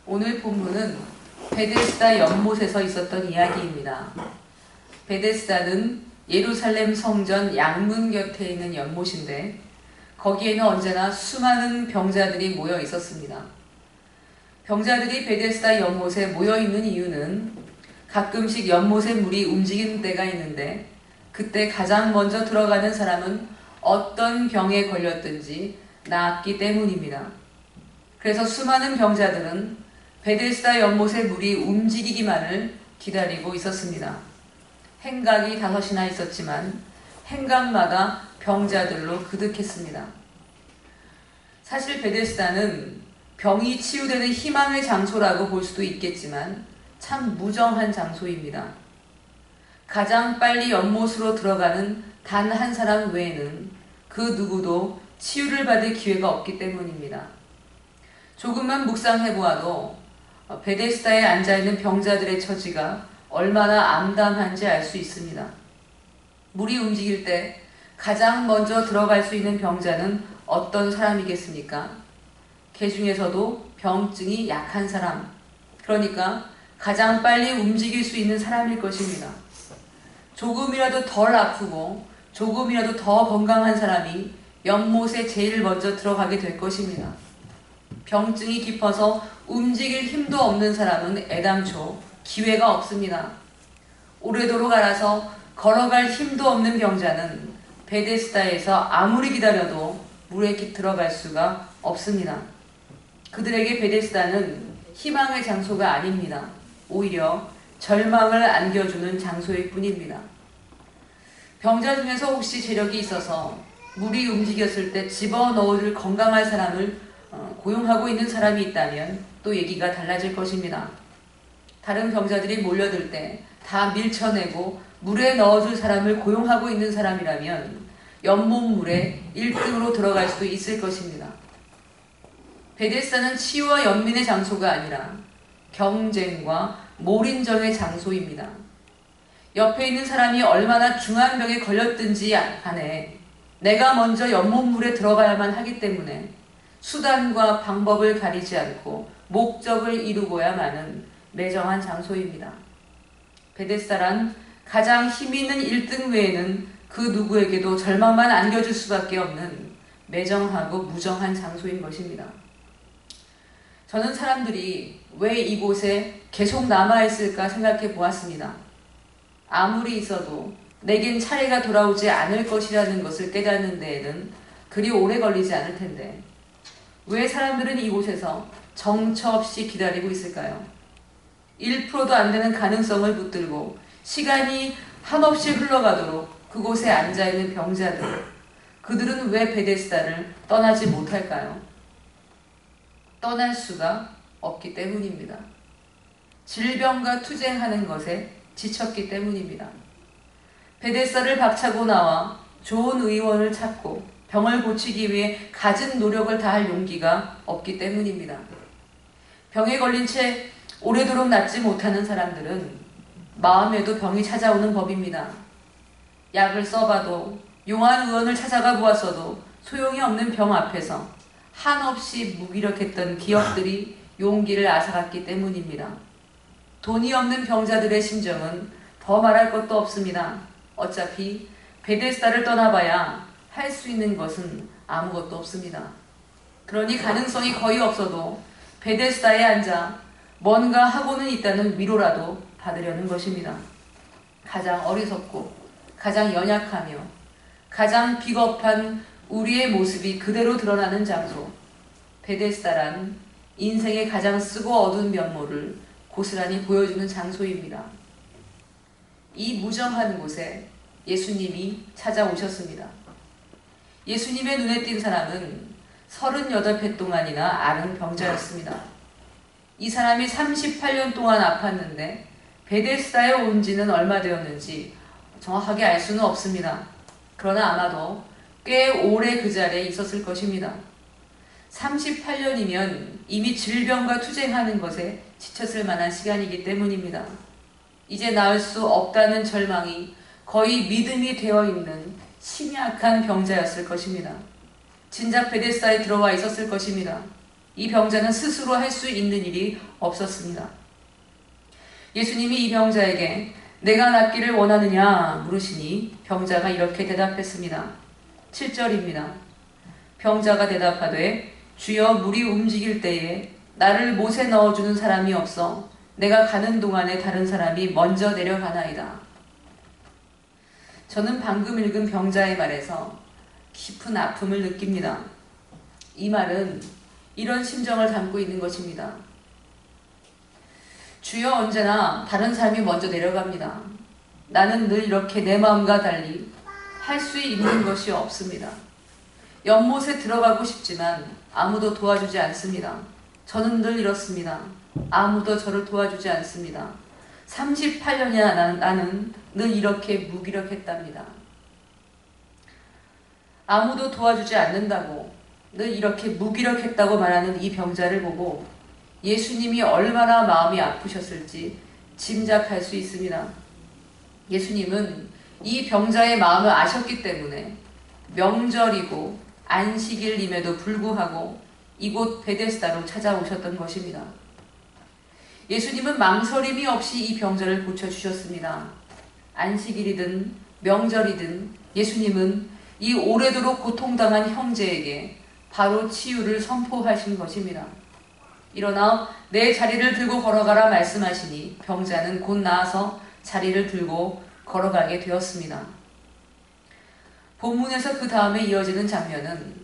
오늘 본문은 베데스다 연못에서 있었던 이야기입니다. 베데스다는 예루살렘 성전 양문 곁에 있는 연못인데 거기에는 언제나 수많은 병자들이 모여 있었습니다. 병자들이 베데스다 연못에 모여 있는 이유는 가끔씩 연못의 물이 움직이는 때가 있는데 그때 가장 먼저 들어가는 사람은 어떤 병에 걸렸든지 낫기 때문입니다. 그래서 수많은 병자들은 베데스다 연못의 물이 움직이기만을 기다리고 있었습니다. 행각이 5이나 있었지만 행각마다 병자들로 그득했습니다. 사실 베데스다는 병이 치유되는 희망의 장소라고 볼 수도 있겠지만 참 무정한 장소입니다. 가장 빨리 연못으로 들어가는 단 한 사람 외에는 그 누구도 치유를 받을 기회가 없기 때문입니다. 조금만 묵상해보아도 베데스다에 앉아있는 병자들의 처지가 얼마나 암담한지 알 수 있습니다. 물이 움직일 때 가장 먼저 들어갈 수 있는 병자는 어떤 사람이겠습니까? 개 중에서도 병증이 약한 사람, 그러니까 가장 빨리 움직일 수 있는 사람일 것입니다. 조금이라도 덜 아프고 조금이라도 더 건강한 사람이 연못에 제일 먼저 들어가게 될 것입니다. 병증이 깊어서 움직일 힘도 없는 사람은 애당초 기회가 없습니다. 오래도록 알아서 걸어갈 힘도 없는 병자는 베데스다에서 아무리 기다려도 물에 들어갈 수가 없습니다. 그들에게 베데스다는 희망의 장소가 아닙니다. 오히려 절망을 안겨주는 장소일 뿐입니다. 병자 중에서 혹시 재력이 있어서 물이 움직였을 때 집어넣어줄 건강한 사람을 고용하고 있는 사람이 있다면 또 얘기가 달라질 것입니다. 다른 병자들이 몰려들 때 다 밀쳐내고 물에 넣어줄 사람을 고용하고 있는 사람이라면 연못물에 1등으로 들어갈 수도 있을 것입니다. 베데스다는 치유와 연민의 장소가 아니라 경쟁과 몰인정의 장소입니다. 옆에 있는 사람이 얼마나 중한 병에 걸렸든지 간에 내가 먼저 연못물에 들어가야만 하기 때문에 수단과 방법을 가리지 않고 목적을 이루고야만은 매정한 장소입니다. 베데스다란 가장 힘있는 1등 외에는 그 누구에게도 절망만 안겨줄 수밖에 없는 매정하고 무정한 장소인 것입니다. 저는 사람들이 왜 이곳에 계속 남아있을까 생각해 보았습니다. 아무리 있어도 내겐 차례가 돌아오지 않을 것이라는 것을 깨닫는 데에는 그리 오래 걸리지 않을 텐데 왜 사람들은 이곳에서 정처 없이 기다리고 있을까요? 1%도 안 되는 가능성을 붙들고 시간이 한없이 흘러가도록 그곳에 앉아있는 병자들, 그들은 왜 베데스다를 떠나지 못할까요? 떠날 수가 없기 때문입니다. 질병과 투쟁하는 것에 지쳤기 때문입니다. 베데스다를 박차고 나와 좋은 의원을 찾고 병을 고치기 위해 갖은 노력을 다할 용기가 없기 때문입니다. 병에 걸린 채 오래도록 낫지 못하는 사람들은 마음에도 병이 찾아오는 법입니다. 약을 써봐도 용한 의원을 찾아가 보았어도 소용이 없는 병 앞에서 한없이 무기력했던 기업들이 용기를 앗아갔기 때문입니다. 돈이 없는 병자들의 심정은 더 말할 것도 없습니다. 어차피 베데스다를 떠나봐야 할 수 있는 것은 아무것도 없습니다. 그러니 가능성이 거의 없어도 베데스다에 앉아 뭔가 하고는 있다는 위로라도 받으려는 것입니다. 가장 어리석고 가장 연약하며 가장 비겁한 우리의 모습이 그대로 드러나는 장소, 베데스다란 인생의 가장 쓰고 어두운 면모를 고스란히 보여주는 장소입니다. 이 무정한 곳에 예수님이 찾아오셨습니다. 예수님의 눈에 띈 사람은 38회 동안이나 앓은 병자였습니다. 이 사람이 38년 동안 아팠는데 베데스다에 온 지는 얼마 되었는지 정확하게 알 수는 없습니다. 그러나 아마도 꽤 오래 그 자리에 있었을 것입니다. 38년이면 이미 질병과 투쟁하는 것에 지쳤을 만한 시간이기 때문입니다. 이제 나을 수 없다는 절망이 거의 믿음이 되어 있는 심약한 병자였을 것입니다. 진작 베데스다에 들어와 있었을 것입니다. 이 병자는 스스로 할 수 있는 일이 없었습니다. 예수님이 이 병자에게 내가 낫기를 원하느냐 물으시니 병자가 이렇게 대답했습니다. 7절입니다. 병자가 대답하되 주여 물이 움직일 때에 나를 못에 넣어주는 사람이 없어 내가 가는 동안에 다른 사람이 먼저 내려가나이다. 저는 방금 읽은 병자의 말에서 깊은 아픔을 느낍니다. 이 말은 이런 심정을 담고 있는 것입니다. 주여 언제나 다른 사람이 먼저 내려갑니다. 나는 늘 이렇게 내 마음과 달리 할 수 있는 것이 없습니다. 연못에 들어가고 싶지만 아무도 도와주지 않습니다. 저는 늘 이렇습니다. 아무도 저를 도와주지 않습니다. 38년이나 나는 늘 이렇게 무기력했답니다. 아무도 도와주지 않는다고 늘 이렇게 무기력했다고 말하는 이 병자를 보고 예수님이 얼마나 마음이 아프셨을지 짐작할 수 있습니다. 예수님은 이 병자의 마음을 아셨기 때문에 명절이고 안식일임에도 불구하고 이곳 베데스다로 찾아오셨던 것입니다. 예수님은 망설임이 없이 이 병자를 고쳐주셨습니다. 안식일이든 명절이든 예수님은 이 오래도록 고통당한 형제에게 바로 치유를 선포하신 것입니다. 일어나 내 자리를 들고 걸어가라 말씀하시니 병자는 곧 나아서 자리를 들고 걸어가게 되었습니다. 본문에서 그 다음에 이어지는 장면은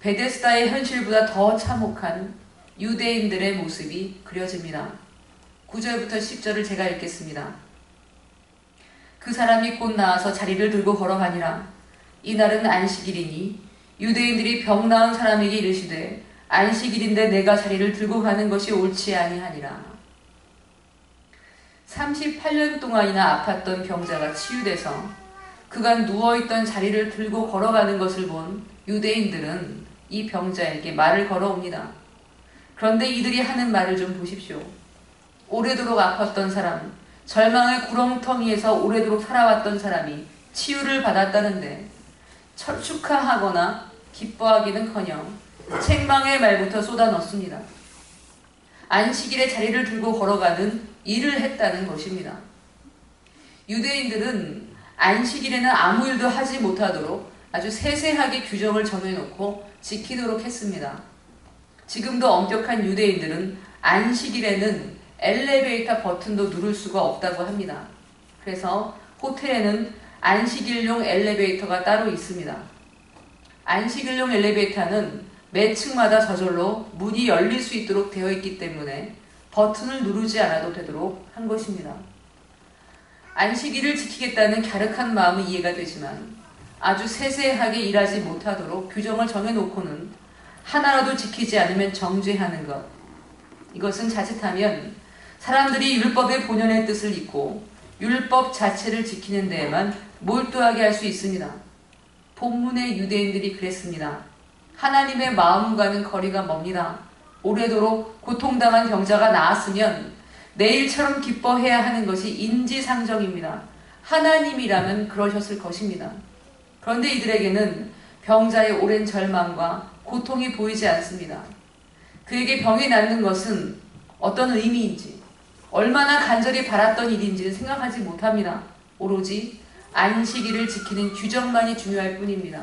베데스다의 현실보다 더 참혹한 유대인들의 모습이 그려집니다. 9절부터 10절을 제가 읽겠습니다. 그 사람이 곧 나아서 자리를 들고 걸어가니라. 이날은 안식일이니 유대인들이 병 나은 사람에게 이르시되 안식일인데 내가 자리를 들고 가는 것이 옳지 아니하니라. 38년 동안이나 아팠던 병자가 치유돼서 그간 누워있던 자리를 들고 걸어가는 것을 본 유대인들은 이 병자에게 말을 걸어옵니다. 그런데 이들이 하는 말을 좀 보십시오. 오래도록 아팠던 사람, 절망의 구렁텅이에서 오래도록 살아왔던 사람이 치유를 받았다는데 축하하거나 기뻐하기는커녕 책망의 말부터 쏟아넣습니다. 안식일에 자리를 들고 걸어가는 일을 했다는 것입니다. 유대인들은 안식일에는 아무 일도 하지 못하도록 아주 세세하게 규정을 정해놓고 지키도록 했습니다. 지금도 엄격한 유대인들은 안식일에는 엘리베이터 버튼도 누를 수가 없다고 합니다. 그래서 호텔에는 안식일용 엘리베이터가 따로 있습니다. 안식일용 엘리베이터는 매 층마다 저절로 문이 열릴 수 있도록 되어 있기 때문에 버튼을 누르지 않아도 되도록 한 것입니다. 안식일을 지키겠다는 갸륵한 마음은 이해가 되지만 아주 세세하게 일하지 못하도록 규정을 정해놓고는 하나라도 지키지 않으면 정죄하는 것. 이것은 자칫하면 사람들이 율법의 본연의 뜻을 잊고 율법 자체를 지키는 데에만 몰두하게 할 수 있습니다. 본문의 유대인들이 그랬습니다. 하나님의 마음과는 거리가 멉니다. 오래도록 고통당한 병자가 나았으면 내일처럼 기뻐해야 하는 것이 인지상정입니다. 하나님이라면 그러셨을 것입니다. 그런데 이들에게는 병자의 오랜 절망과 고통이 보이지 않습니다. 그에게 병이 낫는 것은 어떤 의미인지, 얼마나 간절히 바랐던 일인지는 생각하지 못합니다. 오로지 안식일을 지키는 규정만이 중요할 뿐입니다.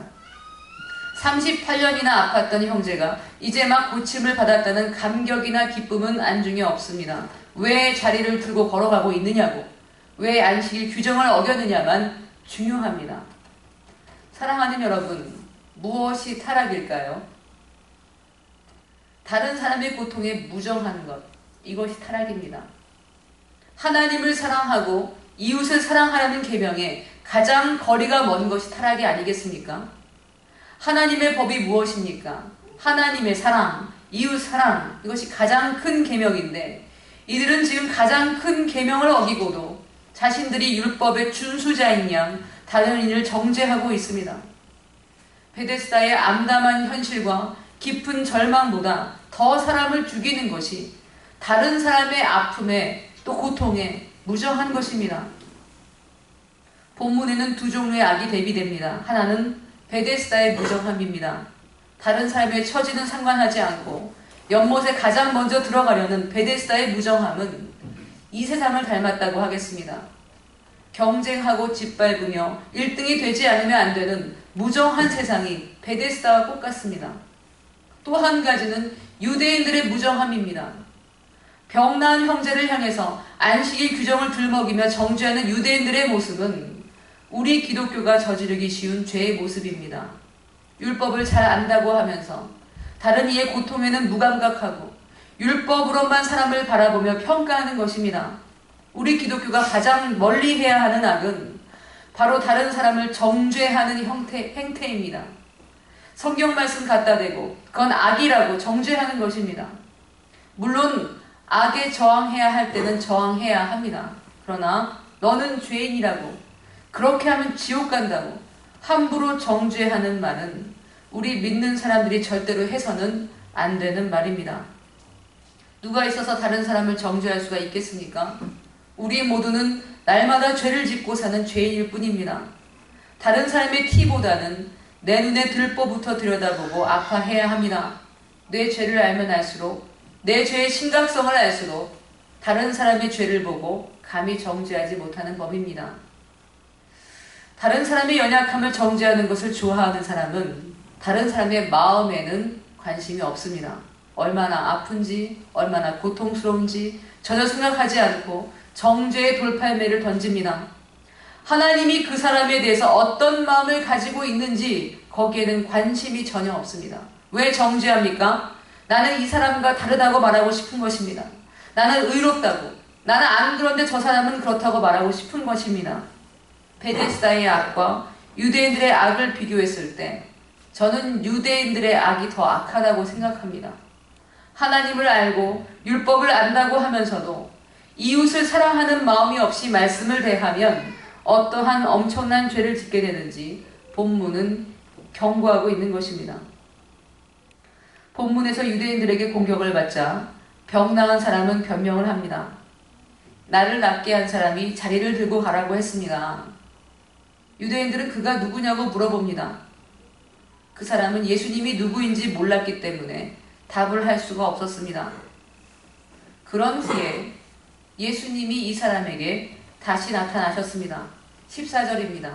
38년이나 아팠던 형제가 이제 막 고침을 받았다는 감격이나 기쁨은 안중에 없습니다. 왜 자리를 들고 걸어가고 있느냐고, 왜 안식일 규정을 어겼느냐만 중요합니다. 사랑하는 여러분, 무엇이 타락일까요? 다른 사람의 고통에 무정하는 것, 이것이 타락입니다. 하나님을 사랑하고 이웃을 사랑하라는 계명에 가장 거리가 먼 것이 타락이 아니겠습니까? 하나님의 법이 무엇입니까? 하나님의 사랑, 이웃 사랑, 이것이 가장 큰 계명인데 이들은 지금 가장 큰 계명을 어기고도 자신들이 율법의 준수자인 양 다른 이를 정죄하고 있습니다. 베데스다의 암담한 현실과 깊은 절망보다 더 사람을 죽이는 것이 다른 사람의 아픔에 또 고통에 무정한 것입니다. 본문에는 두 종류의 악이 대비됩니다. 하나는 베데스다의 무정함입니다. 다른 사람의 처지는 상관하지 않고 연못에 가장 먼저 들어가려는 베데스다의 무정함은 이 세상을 닮았다고 하겠습니다. 경쟁하고 짓밟으며 1등이 되지 않으면 안 되는 무정한 세상이 베데스다와 똑같습니다. 또 한 가지는 유대인들의 무정함입니다. 병나은 형제를 향해서 안식일 규정을 들먹이며 정죄하는 유대인들의 모습은 우리 기독교가 저지르기 쉬운 죄의 모습입니다. 율법을 잘 안다고 하면서 다른 이의 고통에는 무감각하고 율법으로만 사람을 바라보며 평가하는 것입니다. 우리 기독교가 가장 멀리 해야 하는 악은 바로 다른 사람을 정죄하는 행태입니다. 성경 말씀 갖다 대고 그건 악이라고 정죄하는 것입니다. 물론 악에 저항해야 할 때는 저항해야 합니다. 그러나 너는 죄인이라고, 그렇게 하면 지옥 간다고 함부로 정죄하는 말은 우리 믿는 사람들이 절대로 해서는 안 되는 말입니다. 누가 있어서 다른 사람을 정죄할 수가 있겠습니까? 우리 모두는 날마다 죄를 짓고 사는 죄인일 뿐입니다. 다른 사람의 티보다는 내 눈에 들보부터 들여다보고 아파해야 합니다. 내 죄를 알면 알수록, 내 죄의 심각성을 알수록 다른 사람의 죄를 보고 감히 정죄하지 못하는 법입니다. 다른 사람의 연약함을 정죄하는 것을 좋아하는 사람은 다른 사람의 마음에는 관심이 없습니다. 얼마나 아픈지, 얼마나 고통스러운지 전혀 생각하지 않고 정죄의 돌팔매를 던집니다. 하나님이 그 사람에 대해서 어떤 마음을 가지고 있는지 거기에는 관심이 전혀 없습니다. 왜 정죄합니까? 나는 이 사람과 다르다고 말하고 싶은 것입니다. 나는 의롭다고, 나는 안 그런데 저 사람은 그렇다고 말하고 싶은 것입니다. 베데스다의 악과 유대인들의 악을 비교했을 때 저는 유대인들의 악이 더 악하다고 생각합니다. 하나님을 알고 율법을 안다고 하면서도 이웃을 사랑하는 마음이 없이 말씀을 대하면 어떠한 엄청난 죄를 짓게 되는지 본문은 경고하고 있는 것입니다. 본문에서 유대인들에게 공격을 받자 병나은 사람은 변명을 합니다. 나를 낫게 한 사람이 자리를 들고 가라고 했습니다. 유대인들은 그가 누구냐고 물어봅니다. 그 사람은 예수님이 누구인지 몰랐기 때문에 답을 할 수가 없었습니다. 그런 후에 예수님이 이 사람에게 다시 나타나셨습니다. 14절입니다.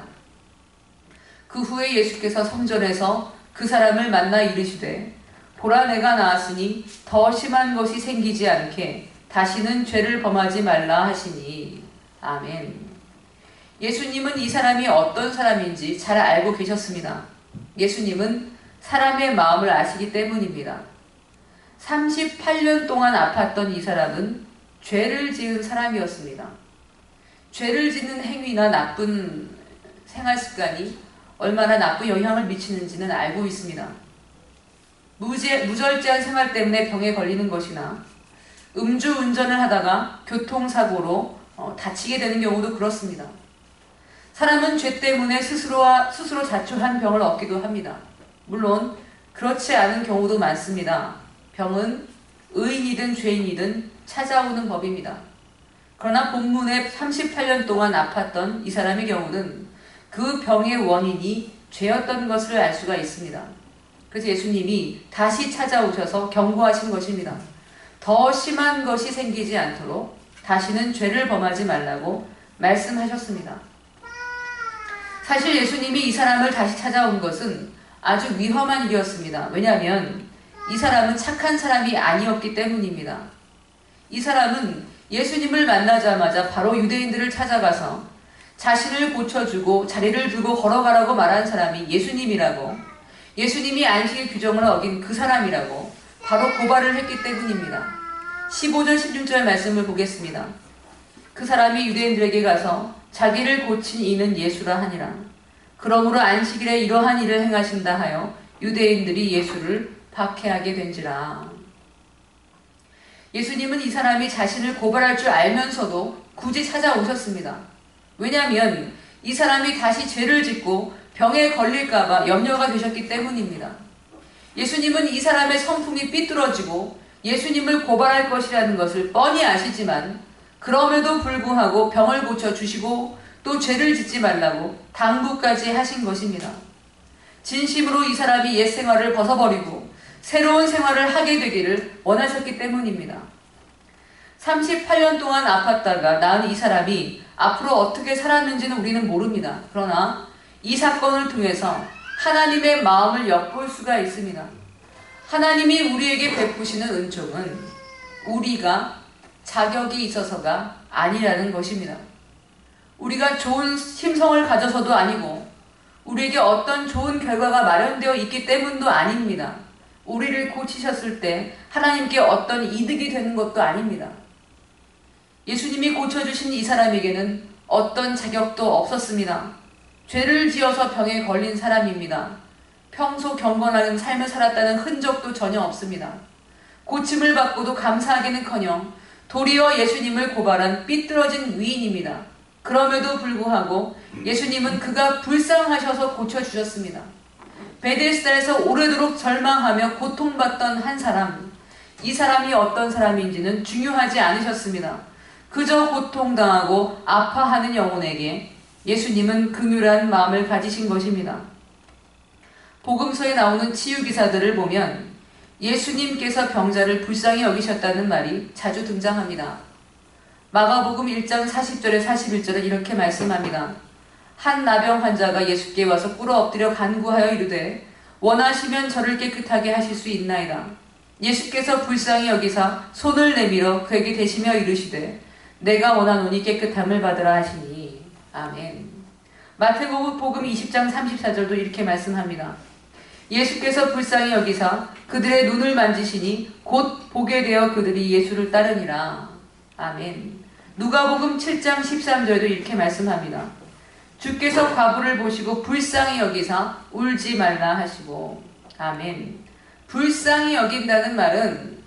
그 후에 예수께서 성전에서 그 사람을 만나 이르시되 보라 내가 나았으니 더 심한 것이 생기지 않게 다시는 죄를 범하지 말라 하시니. 아멘. 예수님은 이 사람이 어떤 사람인지 잘 알고 계셨습니다. 예수님은 사람의 마음을 아시기 때문입니다. 38년 동안 아팠던 이 사람은 죄를 지은 사람이었습니다. 죄를 짓는 행위나 나쁜 생활 습관이 얼마나 나쁜 영향을 미치는지는 알고 있습니다. 무절제한 생활 때문에 병에 걸리는 것이나 음주운전을 하다가 교통사고로 다치게 되는 경우도 그렇습니다. 사람은 죄 때문에 스스로 자초한 병을 얻기도 합니다. 물론 그렇지 않은 경우도 많습니다. 병은 의인이든 죄인이든 찾아오는 법입니다. 그러나 본문에 38년 동안 아팠던 이 사람의 경우는 그 병의 원인이 죄였던 것을 알 수가 있습니다. 그래서 예수님이 다시 찾아오셔서 경고하신 것입니다. 더 심한 것이 생기지 않도록 다시는 죄를 범하지 말라고 말씀하셨습니다. 사실 예수님이 이 사람을 다시 찾아온 것은 아주 위험한 일이었습니다. 왜냐하면 이 사람은 착한 사람이 아니었기 때문입니다. 이 사람은 예수님을 만나자마자 바로 유대인들을 찾아가서 자신을 고쳐주고 자리를 두고 걸어가라고 말한 사람이 예수님이라고, 예수님이 안식일 규정을 어긴 그 사람이라고 바로 고발을 했기 때문입니다. 15절 16절 말씀을 보겠습니다. 그 사람이 유대인들에게 가서 자기를 고친 이는 예수라 하니라. 그러므로 안식일에 이러한 일을 행하신다 하여 유대인들이 예수를 박해하게 된지라. 예수님은 이 사람이 자신을 고발할 줄 알면서도 굳이 찾아오셨습니다. 왜냐하면 이 사람이 다시 죄를 짓고 병에 걸릴까봐 염려가 되셨기 때문입니다. 예수님은 이 사람의 성품이 삐뚤어지고 예수님을 고발할 것이라는 것을 뻔히 아시지만 그럼에도 불구하고 병을 고쳐주시고 또 죄를 짓지 말라고 당부까지 하신 것입니다. 진심으로 이 사람이 옛 생활을 벗어버리고 새로운 생활을 하게 되기를 원하셨기 때문입니다. 38년 동안 아팠다가 나은 이 사람이 앞으로 어떻게 살았는지는 우리는 모릅니다. 그러나 이 사건을 통해서 하나님의 마음을 엿볼 수가 있습니다. 하나님이 우리에게 베푸시는 은총은 우리가 자격이 있어서가 아니라는 것입니다. 우리가 좋은 심성을 가져서도 아니고 우리에게 어떤 좋은 결과가 마련되어 있기 때문도 아닙니다. 우리를 고치셨을 때 하나님께 어떤 이득이 되는 것도 아닙니다. 예수님이 고쳐주신 이 사람에게는 어떤 자격도 없었습니다. 죄를 지어서 병에 걸린 사람입니다. 평소 경건한 삶을 살았다는 흔적도 전혀 없습니다. 고침을 받고도 감사하기는커녕 도리어 예수님을 고발한 삐뚤어진 위인입니다. 그럼에도 불구하고 예수님은 그가 불쌍하셔서 고쳐주셨습니다. 베데스다에서 오래도록 절망하며 고통받던 한 사람, 이 사람이 어떤 사람인지는 중요하지 않으셨습니다. 그저 고통당하고 아파하는 영혼에게 예수님은 긍휼한 마음을 가지신 것입니다. 복음서에 나오는 치유기사들을 보면 예수님께서 병자를 불쌍히 여기셨다는 말이 자주 등장합니다. 마가복음 1장 40절에 41절은 이렇게 말씀합니다. 한 나병 환자가 예수께 와서 꿇어 엎드려 간구하여 이르되 원하시면 저를 깨끗하게 하실 수 있나이다. 예수께서 불쌍히 여기사 손을 내밀어 그에게 대시며 이르시되 내가 원하노니 깨끗함을 받으라 하시니. 아멘. 마태복음 20장 34절도 이렇게 말씀합니다. 예수께서 불쌍히 여기사 그들의 눈을 만지시니 곧 보게 되어 그들이 예수를 따르니라. 아멘. 누가복음 7장 13절도 이렇게 말씀합니다. 주께서 과부를 보시고 불쌍히 여기사 울지 말라 하시고. 아멘. 불쌍히 여긴다는 말은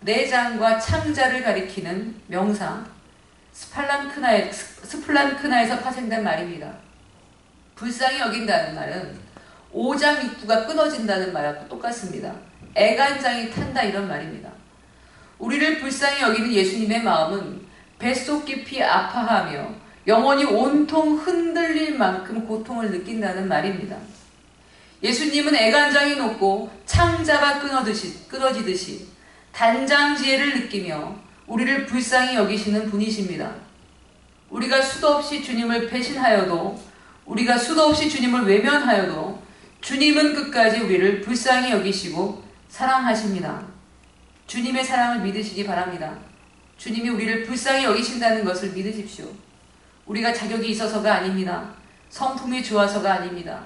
내장과 창자를 가리키는 명사 스플란크나에서 파생된 말입니다. 불쌍히 여긴다는 말은 오장 입구가 끊어진다는 말하고 똑같습니다. 애간장이 탄다 이런 말입니다. 우리를 불쌍히 여기는 예수님의 마음은 뱃속 깊이 아파하며 영혼이 온통 흔들릴 만큼 고통을 느낀다는 말입니다. 예수님은 애간장이 높고 창자가 끊어지듯이 단장지혜를 느끼며 우리를 불쌍히 여기시는 분이십니다. 우리가 수도 없이 주님을 배신하여도 우리가 수도 없이 주님을 외면하여도 주님은 끝까지 우리를 불쌍히 여기시고 사랑하십니다. 주님의 사랑을 믿으시기 바랍니다. 주님이 우리를 불쌍히 여기신다는 것을 믿으십시오. 우리가 자격이 있어서가 아닙니다. 성품이 좋아서가 아닙니다.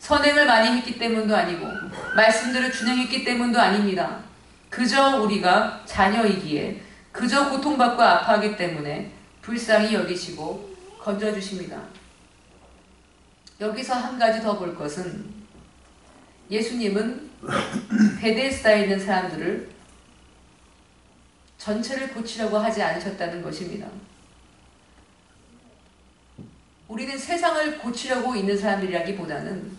선행을 많이 했기 때문도 아니고 말씀들을 준행했기 때문도 아닙니다. 그저 우리가 자녀이기에 그저 고통받고 아파하기 때문에 불쌍히 여기시고 건져주십니다. 여기서 한 가지 더 볼 것은 예수님은 베데스다에 있는 사람들을 전체를 고치려고 하지 않으셨다는 것입니다. 우리는 세상을 고치려고 있는 사람들이라기보다는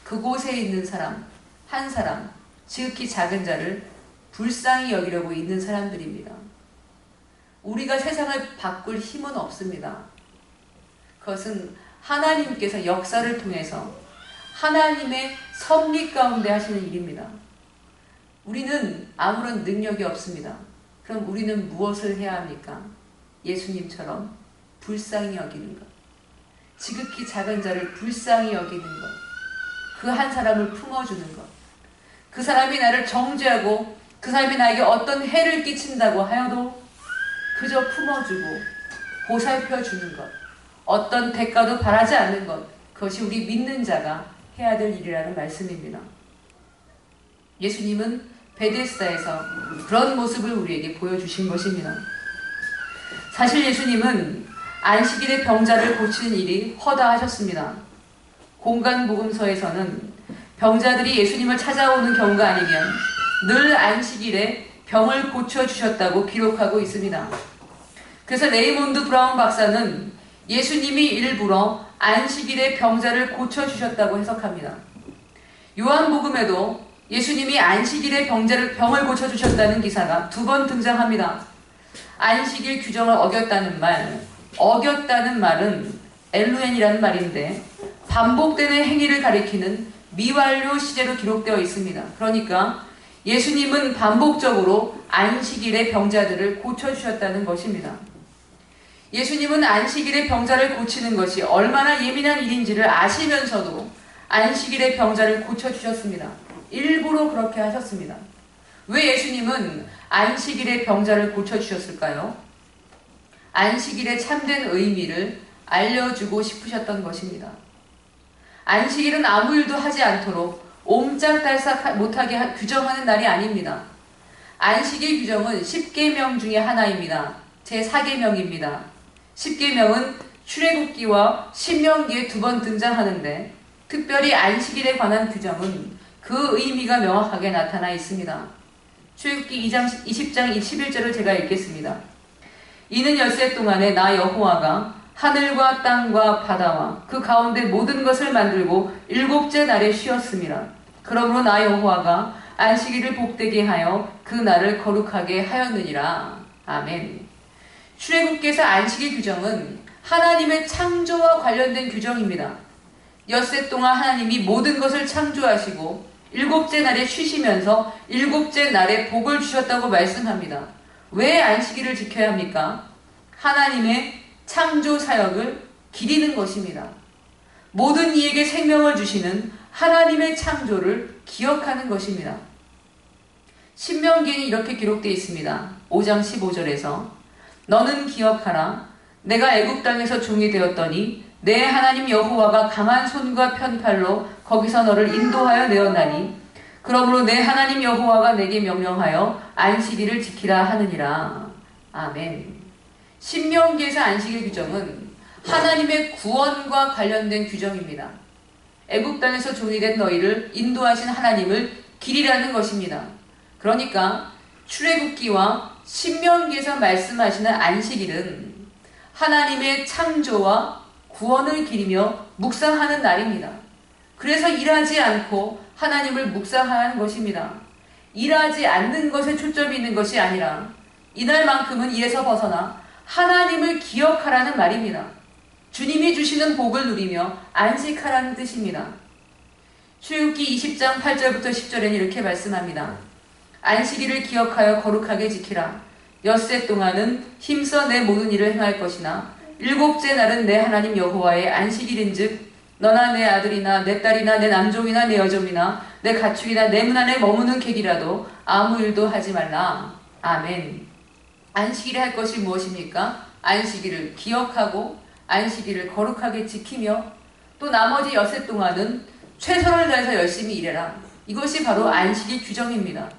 그곳에 있는 사람, 한 사람, 지극히 작은 자를 불쌍히 여기려고 있는 사람들입니다. 우리가 세상을 바꿀 힘은 없습니다. 그것은 하나님께서 역사를 통해서 하나님의 섭리 가운데 하시는 일입니다. 우리는 아무런 능력이 없습니다. 그럼 우리는 무엇을 해야 합니까? 예수님처럼 불쌍히 여기는 것. 지극히 작은 자를 불쌍히 여기는 것. 그 한 사람을 품어주는 것. 그 사람이 나를 정죄하고 그 사람이 나에게 어떤 해를 끼친다고 하여도 그저 품어주고 보살펴주는 것. 어떤 대가도 바라지 않는 것. 그것이 우리 믿는 자가 해야 될 일이라는 말씀입니다. 예수님은 베데스다에서 그런 모습을 우리에게 보여주신 것입니다. 사실 예수님은 안식일에 병자를 고치는 일이 허다하셨습니다. 공간복음서에서는 병자들이 예수님을 찾아오는 경우가 아니면 늘 안식일에 병을 고쳐주셨다고 기록하고 있습니다. 그래서 레이몬드 브라운 박사는 예수님이 일부러 안식일에 병자를 고쳐주셨다고 해석합니다. 요한복음에도 예수님이 안식일에 병을 고쳐주셨다는 기사가 2번 등장합니다. 안식일 규정을 어겼다는 말은 엘루엔이라는 말인데 반복되는 행위를 가리키는 미완료 시제로 기록되어 있습니다. 그러니까 예수님은 반복적으로 안식일의 병자들을 고쳐주셨다는 것입니다. 예수님은 안식일의 병자를 고치는 것이 얼마나 예민한 일인지를 아시면서도 안식일의 병자를 고쳐주셨습니다. 일부러 그렇게 하셨습니다. 왜 예수님은 안식일의 병자를 고쳐주셨을까요? 안식일의 참된 의미를 알려주고 싶으셨던 것입니다. 안식일은 아무 일도 하지 않도록 옴짝달싹 못하게 규정하는 날이 아닙니다. 안식일 규정은 10계명 중에 하나입니다. 제4계명입니다. 10계명은 출애굽기와 신명기에 2번 등장하는데 특별히 안식일에 관한 규정은 그 의미가 명확하게 나타나 있습니다. 출애굽기 20장 21절을 제가 읽겠습니다. 이는 엿새 동안에 나 여호와가 하늘과 땅과 바다와 그 가운데 모든 것을 만들고 7째 날에 쉬었습니다. 그러므로 나 여호와가 안식일을 복되게 하여 그 날을 거룩하게 하였느니라. 아멘. 출애굽기에서 안식일 규정은 하나님의 창조와 관련된 규정입니다. 엿새 동안 하나님이 모든 것을 창조하시고 7째 날에 쉬시면서 7째 날에 복을 주셨다고 말씀합니다. 왜 안식일을 지켜야 합니까? 하나님의 창조 사역을 기리는 것입니다. 모든 이에게 생명을 주시는 하나님의 창조를 기억하는 것입니다. 신명기에는 이렇게 기록되어 있습니다. 5장 15절에서 너는 기억하라. 내가 애굽 땅에서 종이 되었더니 내 하나님 여호와가 강한 손과 편팔로 거기서 너를 인도하여 내었나니 그러므로 내 하나님 여호와가 내게 명령하여 안식일을 지키라 하느니라. 아멘. 신명기에서 안식일 규정은 하나님의 구원과 관련된 규정입니다. 애굽 땅에서 종이 된 너희를 인도하신 하나님을 기리라는 것입니다. 그러니까 출애굽기와 신명기에서 말씀하시는 안식일은 하나님의 창조와 구원을 기리며 묵상하는 날입니다. 그래서 일하지 않고 하나님을 묵상하는 것입니다. 일하지 않는 것에 초점이 있는 것이 아니라 이날만큼은 일에서 벗어나 하나님을 기억하라는 말입니다. 주님이 주시는 복을 누리며 안식하라는 뜻입니다. 출애굽기 20장 8절부터 10절에는 이렇게 말씀합니다. 안식일을 기억하여 거룩하게 지키라. 엿새 동안은 힘써 내 모든 일을 행할 것이나 7째 날은 내 하나님 여호와의 안식일인즉 너나 내 아들이나 내 딸이나 내 남종이나 내 여종이나 내 가축이나 내 문 안에 머무는 객이라도 아무 일도 하지 말라. 아멘. 안식일에 할 것이 무엇입니까? 안식일을 기억하고 안식일을 거룩하게 지키며 또 나머지 엿새 동안은 최선을 다해서 열심히 일해라. 이것이 바로 안식일 규정입니다.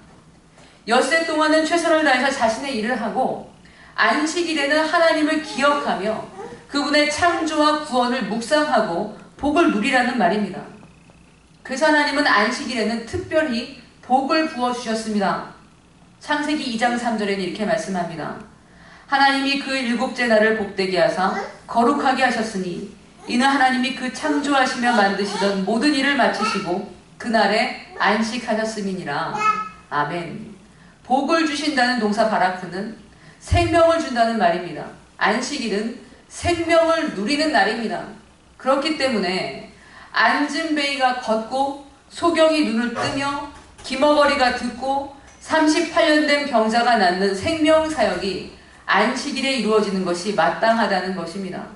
엿새 동안은 최선을 다해서 자신의 일을 하고 안식일에는 하나님을 기억하며 그분의 창조와 구원을 묵상하고 복을 누리라는 말입니다. 그래서 하나님은 안식일에는 특별히 복을 부어주셨습니다. 창세기 2장 3절에는 이렇게 말씀합니다. 하나님이 그 7째 날을 복되게 하사 거룩하게 하셨으니 이는 하나님이 그 창조하시며 만드시던 모든 일을 마치시고 그날에 안식하셨음이니라. 아멘. 복을 주신다는 동사 바라크는 생명을 준다는 말입니다. 안식일은 생명을 누리는 날입니다. 그렇기 때문에 앉은 베이가 걷고 소경이 눈을 뜨며 기머거리가 듣고 38년 된 병자가 낫는 생명사역이 안식일에 이루어지는 것이 마땅하다는 것입니다.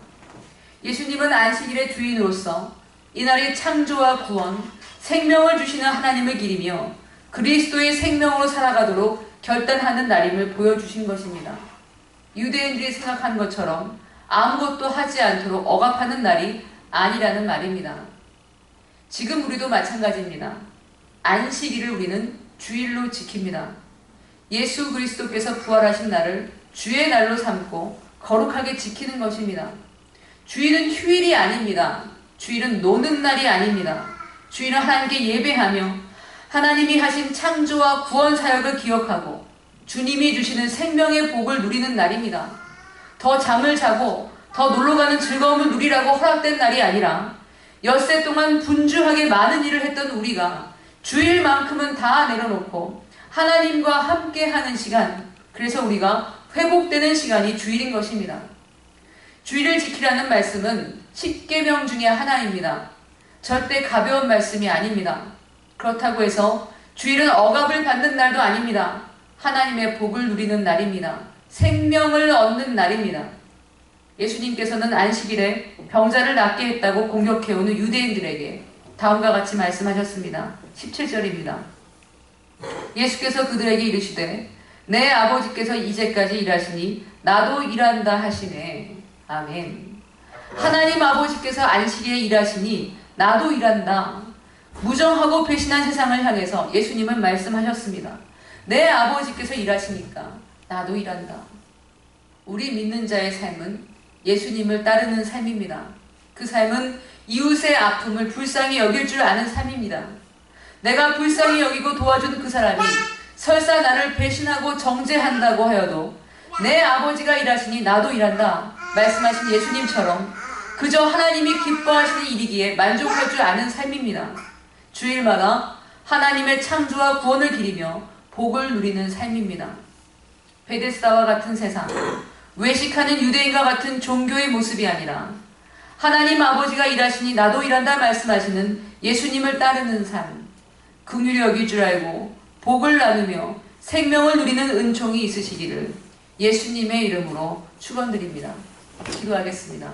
예수님은 안식일의 주인으로서 이날의 창조와 구원, 생명을 주시는 하나님을 기리며 그리스도의 생명으로 살아가도록 결단하는 날임을 보여주신 것입니다. 유대인들이 생각한 것처럼 아무것도 하지 않도록 억압하는 날이 아니라는 말입니다. 지금 우리도 마찬가지입니다. 안식일을 우리는 주일로 지킵니다. 예수 그리스도께서 부활하신 날을 주의 날로 삼고 거룩하게 지키는 것입니다. 주일은 휴일이 아닙니다. 주일은 노는 날이 아닙니다. 주일은 하나님께 예배하며 하나님이 하신 창조와 구원 사역을 기억하고 주님이 주시는 생명의 복을 누리는 날입니다. 더 잠을 자고 더 놀러가는 즐거움을 누리라고 허락된 날이 아니라 엿새 동안 분주하게 많은 일을 했던 우리가 주일만큼은 다 내려놓고 하나님과 함께하는 시간, 그래서 우리가 회복되는 시간이 주일인 것입니다. 주일을 지키라는 말씀은 10계명 중에 하나입니다. 절대 가벼운 말씀이 아닙니다. 그렇다고 해서 주일은 억압을 받는 날도 아닙니다. 하나님의 복을 누리는 날입니다. 생명을 얻는 날입니다. 예수님께서는 안식일에 병자를 낫게 했다고 공격해오는 유대인들에게 다음과 같이 말씀하셨습니다. 17절입니다. 예수께서 그들에게 이르시되 내 아버지께서 이제까지 일하시니 나도 일한다 하시네. 아멘. 하나님 아버지께서 안식일에 일하시니 나도 일한다. 무정하고 배신한 세상을 향해서 예수님은 말씀하셨습니다. 내 아버지께서 일하시니까 나도 일한다. 우리 믿는 자의 삶은 예수님을 따르는 삶입니다. 그 삶은 이웃의 아픔을 불쌍히 여길 줄 아는 삶입니다. 내가 불쌍히 여기고 도와준 그 사람이 설사 나를 배신하고 정죄한다고 하여도 내 아버지가 일하시니 나도 일한다 말씀하신 예수님처럼 그저 하나님이 기뻐하시는 일이기에 만족할 줄 아는 삶입니다. 주일마다 하나님의 창조와 구원을 기리며 복을 누리는 삶입니다. 베데스다와 같은 세상, 외식하는 유대인과 같은 종교의 모습이 아니라 하나님 아버지가 일하시니 나도 일한다 말씀하시는 예수님을 따르는 삶, 긍휼히 여길 줄 알고 복을 나누며 생명을 누리는 은총이 있으시기를 예수님의 이름으로 축원드립니다. 기도하겠습니다.